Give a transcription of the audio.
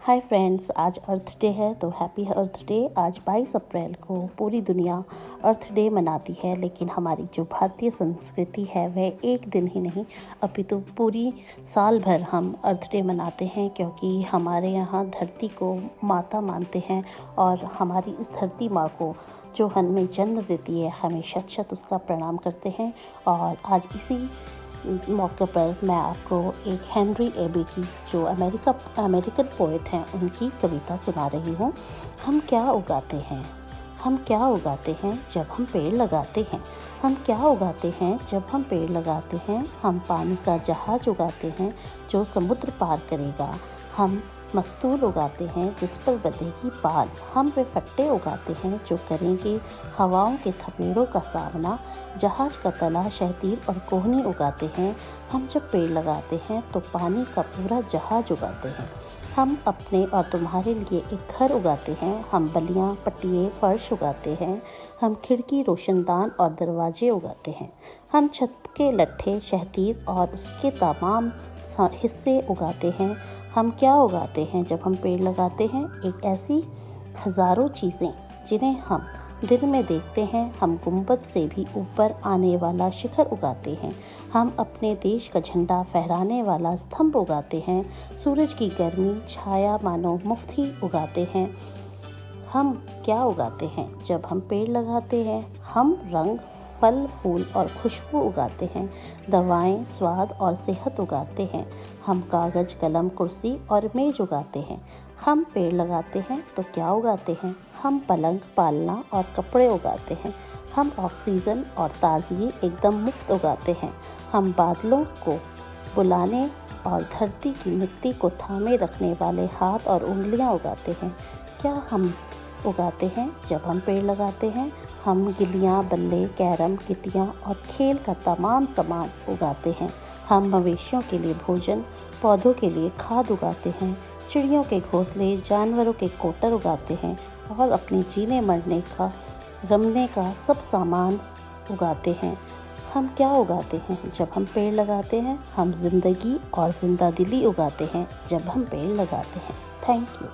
Hi friends, आज अर्थ day है तो हैप्पी अर्थ डे। आज 22 अप्रैल को पूरी दुनिया अर्थ डे मनाती है, लेकिन हमारी जो भारतीय संस्कृति है वह एक दिन ही नहीं अपितु पूरी साल भर हम अर्थ डे मनाते हैं, क्योंकि हमारे यहाँ धरती को माता मानते हैं और हमारी इस धरती माँ को जो हमें जन्म देती है हमें शत शत उसका प्रणाम करते हैं। और आज इसी मौके पर मैं आपको एक हेनरी एबी की जो अमेरिकन पोएट हैं उनकी कविता सुना रही हूँ। हम क्या उगाते हैं, हम क्या उगाते हैं जब हम पेड़ लगाते हैं। हम क्या उगाते हैं जब हम पेड़ लगाते हैं। हम पानी का जहाज उगाते हैं जो समुद्र पार करेगा। हम मस्तूल उगाते हैं जिस पर बंधेगी पाल। हम वे फट्टे उगाते हैं जो करेंगे हवाओं के थपेड़ों का सामना। जहाज का तला, शहतीर और कोहनी उगाते हैं। हम जब पेड़ लगाते हैं तो पानी का पूरा जहाज उगाते हैं। हम अपने और तुम्हारे लिए एक घर उगाते हैं। हम बलियाँ, पट्टिए, फर्श उगाते हैं। हम खिड़की, रोशनदान और दरवाजे उगाते हैं। हम छत के लट्ठे, शहतीर और उसके तमाम हिस्से उगाते हैं। हम क्या उगाते हैं जब हम पेड़ लगाते हैं। एक ऐसी हज़ारों चीज़ें जिन्हें हम दिन में देखते हैं। हम गुंबद से भी ऊपर आने वाला शिखर उगाते हैं। हम अपने देश का झंडा फहराने वाला स्तंभ उगाते हैं। सूरज की गर्मी, छाया मानो मुफ्त ही उगाते हैं। हम क्या उगाते हैं जब हम पेड़ लगाते हैं। हम रंग, फल, फूल और खुशबू उगाते हैं। दवाएं, स्वाद और सेहत उगाते हैं। हम कागज़, कलम, कुर्सी और मेज उगाते हैं। हम पेड़ लगाते हैं तो क्या उगाते हैं। हम पलंग, पालना और कपड़े उगाते हैं। हम ऑक्सीजन और ताजगी एकदम मुफ्त उगाते हैं। हम बादलों को बुलाने और धरती की मिट्टी को थामे रखने वाले हाथ और उंगलियां उगाते हैं। क्या हम उगाते हैं जब हम पेड़ लगाते हैं। हम गिल्लियाँ, बल्ले, कैरम, गिट्टियाँ और खेल का तमाम सामान उगाते हैं। हम मवेशियों के लिए भोजन, पौधों के लिए खाद उगाते हैं। चिड़ियों के घोंसले, जानवरों के कोटर उगाते हैं और अपने जीने मरने का, रमने का सब सामान उगाते हैं। हम क्या उगाते हैं जब हम पेड़ लगाते हैं। हम जिंदगी और जिंदा दिली उगाते हैं जब हम पेड़ लगाते हैं। Thank you.